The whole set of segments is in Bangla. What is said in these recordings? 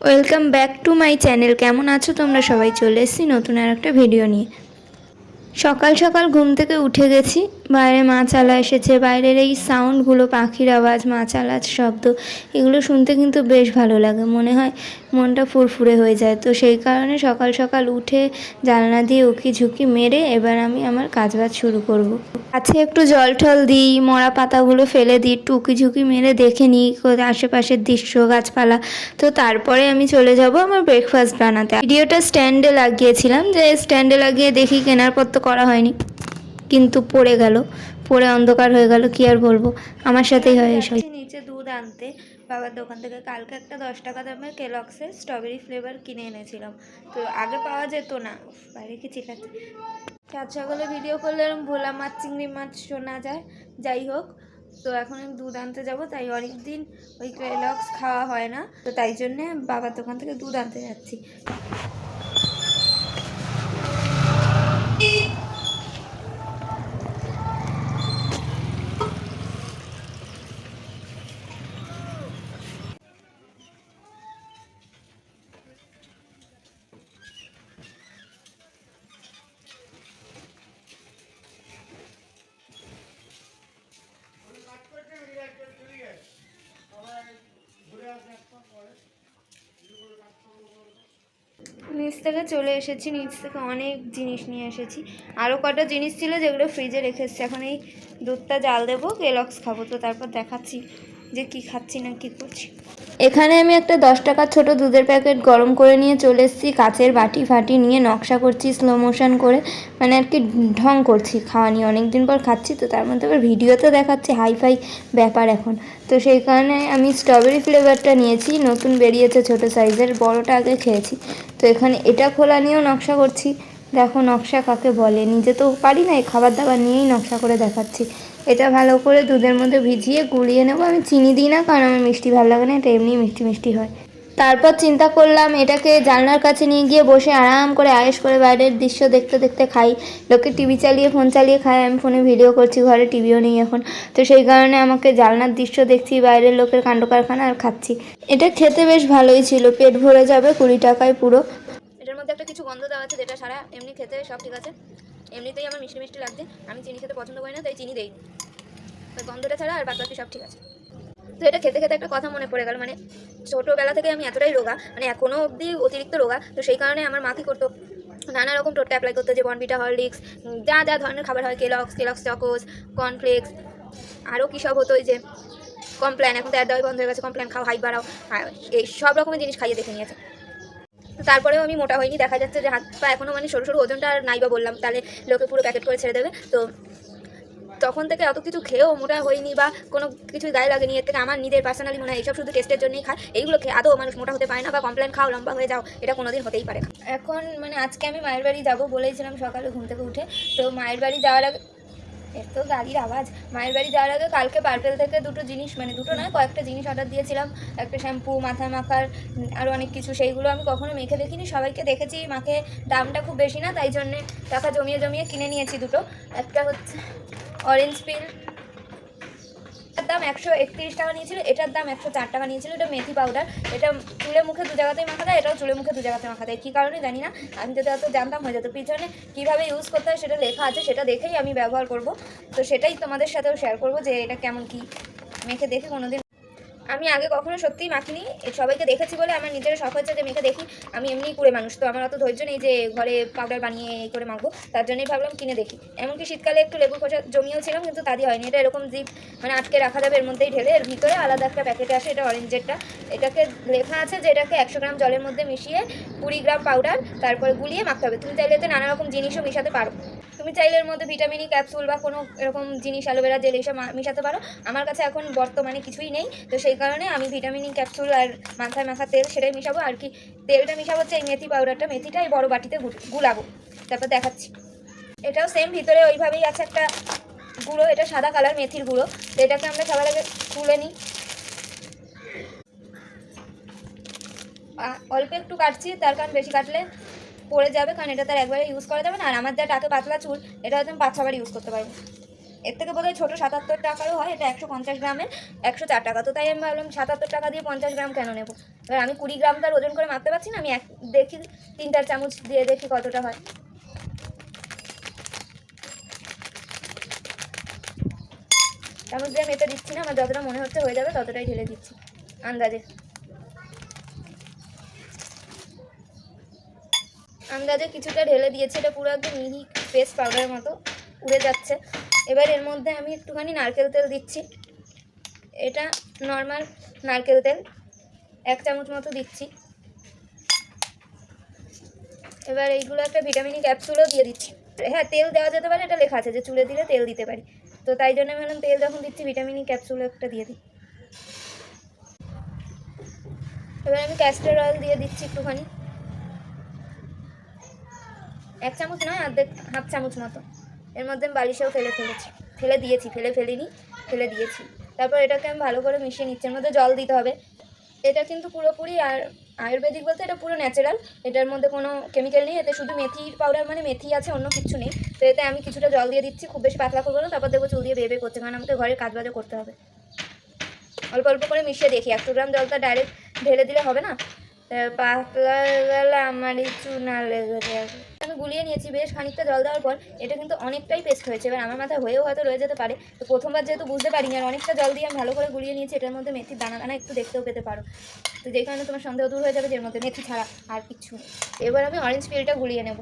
Welcome back to my channel. কেমন আছো তোমরা সবাই? চলে এসেছি নতুন আর একটা ভিডিও নিয়ে। সকাল সকাল ঘুম থেকে উঠে গেছি, বাইরে মাছালা এসেছে। বাইরের এই সাউন্ডগুলো, পাখির আওয়াজ, মাছালার শব্দ, এগুলো শুনতে কিন্তু বেশ ভালো লাগে, মনে হয় মনটা ফুরফুরে হয়ে যায়। তো সেই কারণে সকাল সকাল উঠে জানলা দিয়ে উকি ঝুঁকি মেরে এবার আমি আমার কাজবাজ শুরু করব। গাছে একটু জল টল দিই, মরা পাতাগুলো ফেলে দিই, একটু উকি ঝুঁকি মেরে দেখে নিই আশেপাশের দৃশ্য, গাছপালা। তো তারপরে আমি চলে যাব আমার ব্রেকফাস্ট বানাতে। ভিডিওটা স্ট্যান্ডে লাগিয়েছিলাম, যে স্ট্যান্ডে লাগিয়ে দেখি কেনার পর তো করা হয়নি, কিন্তু পড়ে গেল, পড়ে অন্ধকার হয়ে গেল। কি আর বলবো, আমার সাথেই হয় এসব। নিচে দুধ আনতে বাবার দোকান থেকে কালকে একটা 10 টাকা দামের কেলক্সের স্ট্রবেরি ফ্লেভার কিনে এনেছিলাম। তো আগে পাওয়া যেত না। বাইরে কি চিল্লাচ্ছে। চাঁদ সকালে ভিডিও করলে এরকম ভোলা মাছ, চিংড়ি মাছ শোনা যায়। যাই হোক, তো এখন আমি দুধ আনতে যাবো, তাই অনেকদিন ওই কেলক্স খাওয়া হয় না, তো তাই জন্যে বাবার দোকান থেকে দুধ আনতে যাচ্ছি। নিচ থেকে চলে এসেছি, নিচ থেকে অনেক জিনিস নিয়ে এসেছি। আরও কটা জিনিস ছিল যেগুলো ফ্রিজে রেখে এসেছি। এখন এই দুধটা জাল দেবো, কেলক্স খাবো, তো তারপর দেখাচ্ছি যে কি খাচ্ছি না কি করছি। এখানে আমি একটা 10 টাকার ছোট দুধের প্যাকেট গরম করে নিয়ে চলে এসেছি। কাচের বাটি ফাটি নিয়ে নকশা করছি স্লো মোশন করে, মানে আর কি ঢং করছি খাওয়া নিয়ে। অনেকদিন পর খাচ্ছি, তো তার মধ্যে আবার ভিডিওতে দেখাচ্ছি, হাইফাই ব্যাপার এখন। তো সেই কারণে আমি স্ট্রবেরি ফ্লেভারটা নিয়েছি, নতুন বেরিয়েছে ছোটো সাইজের, বড়টা আগে খেয়েছি। তো এখানে এটা খোলা নিয়েও নকশা করছি। দেখো নকশা কাকে বলে, নিজে তো পারি না, এই খাবার দাবার নিয়েই নকশা করে দেখাচ্ছি। এটা ভালো করে দুধের মধ্যে ভিজিয়ে গুলিয়ে নেবো। আমি চিনি দিই না, কারণ আমার মিষ্টি ভালো লাগে না, এটা এমনি মিষ্টি মিষ্টি হয়। তারপর চিন্তা করলাম এটাকে জানলার কাছে নিয়ে গিয়ে বসে আরাম করে আয়েশ করে বাইরের দৃশ্য দেখতে দেখতে খাই। লোকে টিভি চালিয়ে ফোন চালিয়ে খায়, আমি ফোনে ভিডিও করছি, ঘরে টিভিও নেই এখন। তো সেই কারণে আমাকে জানলার দৃশ্য দেখছি, বাইরের লোকের কাণ্ড কারখানা, আর খাচ্ছি। এটা খেতে বেশ ভালোই ছিল, পেট ভরে যাবে 20 টাকায় পুরো। এটার মধ্যে একটা কিছু গন্ধ দেওয়া আছে, যেটা সারা এমনি খেতে সব ঠিক আছে। এমনিতেই আমার মিষ্টি মিষ্টি লাগছে, আমি চিনি খেতে পছন্দ করি না, তাই চিনি দেই। তো গন্ধটা ছাড়া আর বাকি সব ঠিক আছে। তো এটা খেতে খেতে একটা কথা মনে পড়ে গেল, মানে ছোটোবেলা থেকে আমি এতটাই রোগা, মানে এখনও অবধি অতিরিক্ত রোগা। তো সেই কারণে আমার মা কী করতো, নানা রকম টোটকা অ্যাপ্লাই করতো, যে বনভিটা, হরলিক্স, যা যা ধরনের খাবার হয়, কেলক্স চকোস, কর্নফ্লেক্স, আরও কী সব হতো, ওই যে কমপ্ল্যান, এখন তো এর দেওয়াই বন্ধ হয়ে গেছে, কমপ্ল্যান খাও হাইট বাড়াও, এই সব রকমের জিনিস খাইয়ে দেখে নিয়েছে। তো তারপরেও আমি মোটা হয়নি, দেখা যাচ্ছে যে হাত পা এখনও মানে সরু সরু, ওজনটা আর নাই বা বললাম, তাহলে লোকে পুরো প্যাকেট করে ছেড়ে দেবে। তো তখন থেকে অত কিছু খেয়েও মোটা হয়নি বা কোনো কিছু গায়ে লাগেনি। এর থেকে আমার নিজের পার্সোনালি মনে হয় এইসব শুধু টেস্টের জন্যই খায়, এইগুলো খেয়ে আদৌ মানুষ মোটা হতে পারে না, বা কমপ্লেন খাও লম্বা হয়ে যাও, এটা কোনোদিন হতেই পারে না। এখন মানে আজকে আমি মায়ের বাড়ি যাবো বলেছিলাম সকালে ঘুম থেকে উঠে। তো মায়ের বাড়ি যাওয়ার আগে, এত গাড়ির আওয়াজ, মায়ের বাড়ি যাওয়ার আগে কালকে পার্পেল থেকে দুটো জিনিস, মানে দুটো নয় কয়েকটা জিনিস অর্ডার দিয়েছিলাম। একটা শ্যাম্পু, মাথা মাখার, আরও অনেক কিছু। সেইগুলো আমি কখনো মেখে দেখিনি, সবাইকে দেখেছি মাখে, দামটা খুব বেশি না, তাই জন্যে টাকা জমিয়ে জমিয়ে কিনে নিয়েছি দুটো। একটা হচ্ছে অরেঞ্জ পিল, এটার দাম 131 টাকা নিয়েছিল, এটার দাম 104 টাকা নিয়েছিল। এটা মেথি পাউডার, এটা চুলে মুখে দু জায়গাতেই মাখা দেয়, এটাও চুলে মুখে দু জায়গাতে মাখা দেয়। কী কারণে জানি না, আমি যদি অত জানতাম হয়ে যেত। পিছনে কীভাবে ইউজ করতে হয় সেটা লেখা আছে, সেটা দেখেই আমি ব্যবহার করব। তো সেটাই তোমাদের সাথেও শেয়ার করব, যে এটা কেমন কী মেখে দেখে কোনোদিন। আমি আগে কখনো সত্যিই মাখিনি, সবাইকে দেখেছি বলে আমার নিজের শখ হচ্ছে যে মেখে দেখি। আমি এমনি করে মানুষ, তো আমার অত ধৈর্য নেই যে ঘরে পাউডার বানিয়ে এই করে মাখবো, তার জন্যই ভাবলাম কিনে দেখি। এমনকি শীতকালে একটু লেবু খোসা জমিয়েও ছিলাম, কিন্তু তাদের হয়নি। এটা এরকম জিপ, মানে আটকে রাখা যাবে, এর মধ্যেই ঢেলে, এর ভিতরে আলাদা একটা প্যাকেটে আসে, এটা অরেঞ্জেরটা। এটাকে লেখা আছে যে এটাকে 100 গ্রাম জলের মধ্যে মিশিয়ে 20 গ্রাম পাউডার তারপরে গুলিয়ে মাখতে হবে। তুমি চাইলে এতে নানা রকম জিনিসও মিশাতে পারো। তুমি চাইলে এর মধ্যে ভিটামিন ক্যাপসুল বা কোনো এরকম জিনিস, অ্যালোভেরা জেল, এইসব মিশাতে পারো। আমার কাছে এখন বর্তমানে কিছুই নেই, তো সেই কারণে আমি ভিটামিন ক্যাপসুল আর মাথায় মাখা তেল সেটাই মিশাবো। আর কি তেলটা মিশাবো হচ্ছে এই মেথি পাউডারটা, মেথিটা এই বড় বাটিতে গুলাবো, তারপর দেখাচ্ছি। এটাও সেম, ভিতরে ওইভাবেই আছে একটা গুঁড়ো, এটা সাদা কালার মেথির গুঁড়ো। তো এটাকে আমরা সবার আগে তুলে নিই। অল্প একটু কাটছি, তার কারণ বেশি কাটলে পড়ে যাবে, কারণ এটা তার একবারে ইউজ করা যাবে না। আর আমার যা টাকে পাতলা চুল, এটা হয়তো আমি 5-6 বার ইউজ করতে পারবো। এর থেকে বোধহয় ছোটো 77 টাকারও হয়, এটা 150 গ্রামের 104 টাকা। তো তাই আমি ভাবলাম 77 টাকা দিয়ে 50 গ্রাম কেন নেবো। এবার আমি 20 গ্রাম তার ওজন করে মাপতে পারছি না, আমি দেখি 3-4 চামচ দিয়ে দেখি কতটা হয়। চামচ দিয়ে মেপে দিচ্ছি না, আমার যতটা মনে হচ্ছে হয়ে যাবে ততটাই ঢেলে দিচ্ছি আন্দাজে। আন্দাজে কিছুটা ঢেলে দিয়েছি, এটা পুরো একদম মিহি পেস্ট পাউডারের মতো উড়ে যাচ্ছে। এবার এর মধ্যে আমি একটুখানি নারকেল তেল দিচ্ছি, এটা নর্মাল নারকেল তেল 1 চামচ মতো দিচ্ছি। এবার এইগুলো একটা ভিটামিন ক্যাপসুলও দিয়ে দিচ্ছি। হ্যাঁ, তেল দেওয়া যেতে পারে, এটা লেখা আছে যে চুলে দিলে তেল দিতে পারি, তো তাই জন্য আমি বললাম তেল যখন দিচ্ছি ভিটামিন ক্যাপসুলও একটা দিয়ে দিই। এবার আমি ক্যাস্টর অয়েল দিয়ে দিচ্ছি একটুখানি, 1 চামচ নয়, হাফ চামচ মতো। এর মধ্যে আমি বালিশেও ফেলে দিয়েছি, ফেলে দিয়েছি। তারপর এটাকে আমি ভালো করে মিশিয়ে নিচ্ছি। এর মধ্যে জল দিতে হবে। এটা কিন্তু পুরোপুরি আর আয়ুর্বেদিক বলতে এটা পুরো ন্যাচারাল, এটার মধ্যে কোনো কেমিক্যাল নেই, এতে শুধু মেথির পাউডার, মানে মেথি আছে, অন্য কিছু নেই। তো এতে আমি কিছুটা জল দিয়ে দিচ্ছি, খুব বেশি পাতলা করবো না, তারপর দেখবো চুল দিয়ে বেয়ে করছে, কারণ আমাকে ঘরের কাজ বাজও করতে হবে। অল্প অল্প করে মিশিয়ে দেখি, 100 গ্রাম জলটা ডাইরেক্ট ঢেলে দিলে হবে না, পাতলা গেলে আমারই চুনা লেগে যাবে। আমি গুলিয়ে নিয়েছি বেশ খানিকটা জল দেওয়ার পর, এটা কিন্তু অনেকটাই পেস্ট হয়েছে। এবার আমার মাথায় হয়েও হয়তো রয়ে যেতে পারে, তো প্রথমবার যেহেতু বুঝতে পারিনি, আর অনেকটা জল দিয়ে আমি ভালো করে গুলিয়ে নিয়েছি। এটার মধ্যে মেথির দানা দানা একটু দেখতেও পেতে পারো, তো যেই কারণে তোমার সন্দেহ দূর হয়ে যাবে যে এর মধ্যে মেথি ছাড়া আর কিছু। এবার আমি অরেঞ্জ পিলটা গুলিয়ে নেব।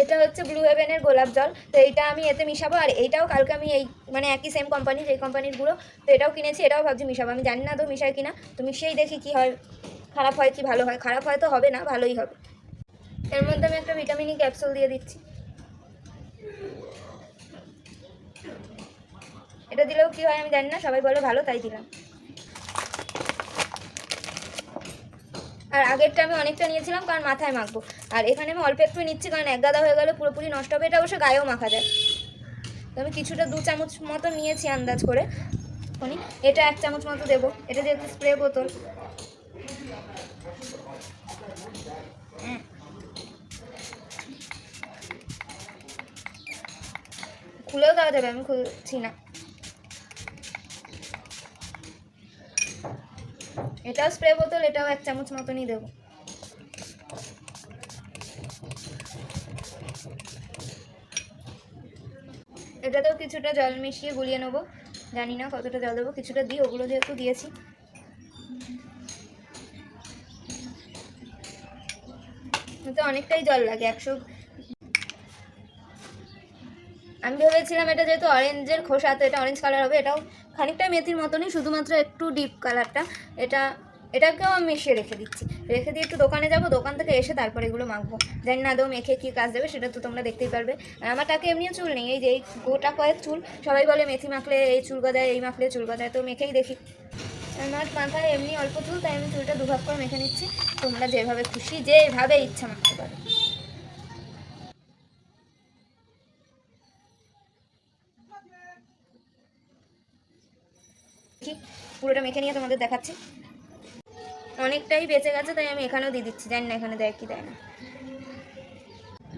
এটা হচ্ছে ব্লু হেভেনের গোলাপ জল, তো এইটা আমি এতে মিশাবো। আর এইটাও কালকে আমি এই মানে একই সেম কোম্পানি, যেই কোম্পানির গুঁড়ো, তো এটাও কিনেছি, এটাও ভাবছি মিশাবো। আমি জানি না তো মিশাই কিনা, তো মিশিয়েই দেখি কি হয়, খারাপ হয় কি ভালো হয়। খারাপ হয়তো হবে না, ভালোই হবে। এর মধ্যে আমি একটা ভিটামিন ক্যাপসুল দিয়ে দিচ্ছি, এটা দিলেও কি হয় আমি জানি না, সবাই বলে ভালো, তাই দিলাম। আর আগেরটা আমি অনেকটা নিয়েছিলাম কারণ মাথায় মাখবো, আর এখানে আমি অল্প একটু নিচ্ছি কারণ এক গাদা হয়ে গেলে পুরোপুরি নষ্ট হবে। এটা অবশ্য গায়েও মাখা যায়, তো আমি কিছুটা 2 চামচ মতো নিয়েছি আন্দাজ করে। এটা 1 চামচ মতো দেবো, এটা যেহেতু স্প্রে বোতল। খুলেও দেওয়া যাবে, আমি খুলছি না। এটাও স্প্রে বোতল, এটাও 1 চামচ মতনই দেবো। এটাতেও কিছুটা জল মিশিয়ে গুলিয়ে নেবো, জানি না কতটা জল দেবো, কিছুটা দিই, ওগুলো যেহেতু দিয়েছি। তো অনেকটাই জল লাগে, 100। আমি ভেবেছিলাম এটা যেহেতু অরেঞ্জের খোসা, তো এটা অরেঞ্জ কালার হবে। এটাও খানিকটা মেথির মতনই, শুধুমাত্র একটু ডিপ কালারটা। এটাকেও আমি মিশিয়ে রেখে দিয়ে একটু দোকানে যাব, দোকান থেকে এসে তারপরে এগুলো মাখবো। জানি না আদৌ মেখে কী কাজ দেবে, সেটা তো তোমরা দেখতেই পারবে। আর আমার টাকে এমনিও চুল নেই, এই যে এই গোটা কয়েক চুল, সবাই বলে মেথি মাখলে এই চুল গজায়, এই মাখলে চুল গজায়, তো মেখেই দেখি। আমার মাথায় এমনি অল্প চুল, তাই আমি চুলটা দুভাগ করে মেখে নিচ্ছি। তোমরা যেভাবে খুশি, যেভাবে ইচ্ছা মাখতে পারো। পুরোটা মেখে নিয়ে তোমাদের দেখাচ্ছি। অনেকটাই বেঁচে গেছে, তাই আমি এখানেও দিয়ে দিচ্ছি, জানি না এখানে দেয় কি দেয় না।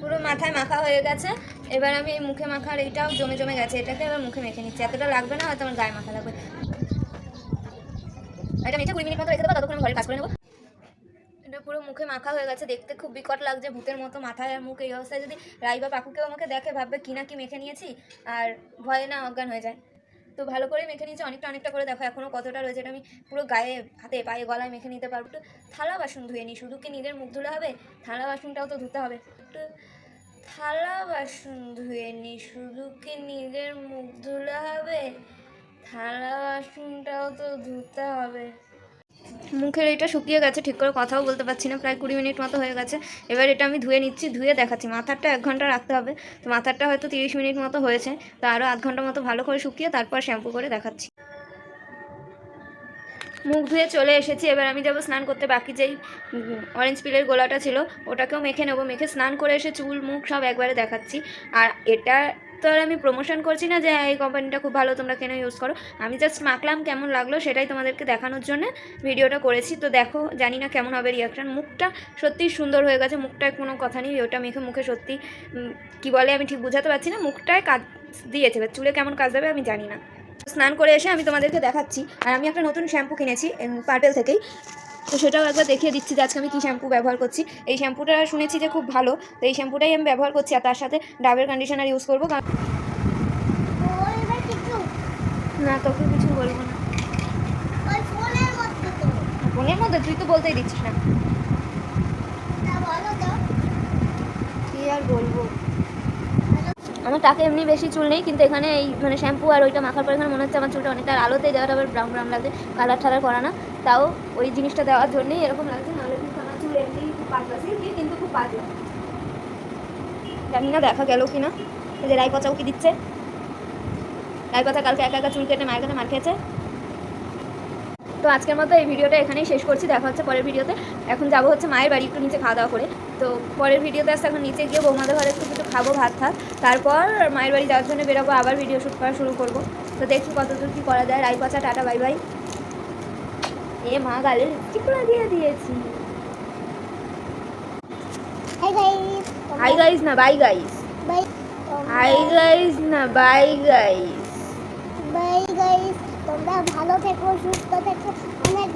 পুরো মাথায় মাখা হয়ে গেছে। এবার আমি এই মুখে মাখার এইটাও জমে গেছে, এটাকে এবার মুখে মেখে নিচ্ছি। এতটা লাগবে না, হয়তো আমার গায়ে মাখা লাগবে। এটা মেখে 20 মিনিট মতো রেখে দেবো, ততক্ষণ আমি ঘরে কাজ করে নেবো। এটা পুরো মুখে মাখা হয়ে গেছে, দেখতে খুব বিকট লাগছে, ভূতের মতো মাথায় আর মুখ। এই অবস্থায় যদি রাই বা পাকুকেও আমাকে দেখে, ভাববে কি না কি মেখে নিয়েছি, আর ভয়ে না অজ্ঞান হয়ে যায়। তো ভালো করে মেখে নিয়েছি, অনেকটা করে। দেখো এখনও কতটা রয়েছে, এটা আমি পুরো গায়ে, হাতে, পায়ে, গলায় মেখে নিতে পারবো। একটু থালা বাসন ধুয়ে নিই, শুধু কি নিজের মুখ ধুলে হবে, থালা বাসনটাও তো ধুতে হবে। একটু থালা বাসন ধুয়ে নিই, শুধু কি নিজের মুখ ধুলে হবে, থালা বাসনটাও তো ধুতে হবে। মুখের এটা শুকিয়ে গেছে, ঠিক করে কথাও বলতে পারছি না, প্রায় 20 মিনিট মতো হয়ে গেছে। এবার এটা আমি ধুয়ে নিচ্ছি, ধুয়ে দেখাচ্ছি। মাথারটা 1 ঘন্টা রাখতে হবে, তো মাথারটা হয়তো 30 মিনিট মতো হয়েছে, তো আরও আধ ঘন্টা মতো ভালো করে শুকিয়ে তারপর শ্যাম্পু করে দেখাচ্ছি। মুখ ধুয়ে চলে এসেছি, এবার আমি যাবো স্নান করতে। বাকি যেই অরেঞ্জ পিলের গোলাটা ছিল ওটাকেও মেখে নেবো, মেখে স্নান করে এসে চুল মুখ সব একবারে দেখাচ্ছি। আর এটা তো আর আমি প্রমোশন করছি না যে এই কোম্পানিটা খুব ভালো, তোমরা কেন ইউজ করো। আমি জাস্ট মাখলাম, কেমন লাগলো সেটাই তোমাদেরকে দেখানোর জন্য ভিডিওটা করেছি। তো দেখো, জানি না কেমন হবে রিয়াকশান। মুখটা সত্যিই সুন্দর হয়ে গেছে, মুখটায় কোনো কথা নেই। ওটা মেখে মুখে সত্যি কী বলে আমি ঠিক বুঝাতে পারছি না, মুখটায় কাজ দিয়েছে। চুলে কেমন কাজ দেবে আমি জানি না। স্নান করে এসে আমি তোমাদেরকে দেখাচ্ছি। আর আমি একটা নতুন শ্যাম্পু কিনেছি পার্টেল থেকেই, তো সেটাও একবার দেখিয়ে দিচ্ছি যে আজকে আমি কী শ্যাম্পু ব্যবহার করছি। এই শ্যাম্পুটা শুনেছি যে খুব ভালো, তো এই শ্যাম্পুটাই আমি ব্যবহার করছি। আর তার সাথে ডাবের কন্ডিশনার ইউজ করবো। না, তোকে কিছু বলবো না। ফোনের মধ্যে তুই তো বলতেই দিচ্ছিস না, কি আর বলবো। আমার টাকে এমনি বেশি চুল নেই, কিন্তু এখানে এই মানে শ্যাম্পু আর ওইটা মাখার পর এখানে মনে হচ্ছে আমার চুলটা অনেকটা আলোতে দেওয়াটা আবার ব্রাউন ব্রাউন লাগছে, কালার ঠালার করা না। তাও ওই জিনিসটা দেওয়ার জন্যই এরকম লাগছে, নাহলে কিন্তু আমার চুল এমনি খুব পাতলা ছিল, কিন্তু খুব পাতলা। জানি না দেখা গেল কি না। এই যে রায়পচাও কি দিচ্ছে, রায়পচা কালকে একা একা চুল কেটে মায়ের কাছে মার খেয়েছে। তো আজকের মতো এই ভিডিওটা এখানেই শেষ করছি, দেখা হচ্ছে পরের ভিডিওতে। এখন যাবো হচ্ছে মায়ের বাড়ি, একটু নিচে খাওয়া দাওয়া করে। তো পরের ভিডিওতে আসতে এখন নিচে গিয়ে বৌমাদের ঘরে একটু কিছু খাবো, ভাত থাক, তারপর মায়ের বাড়ি যাওয়ার জন্য বেরোবো, আবার ভিডিও শ্যুট করা শুরু করবো। তো দেখি কতদূর কী করা যায়। রায়পচা টাটা, বাই বাই। এ মা, গালে লিপস্টিক লাগিয়ে দিয়েছি। হাই গাইস না বাই গাইস, হাই গাইস না বাই গাইস, বাই গাইস। তোমরা ভালো থেকো, সুস্থ থেকো, অনেক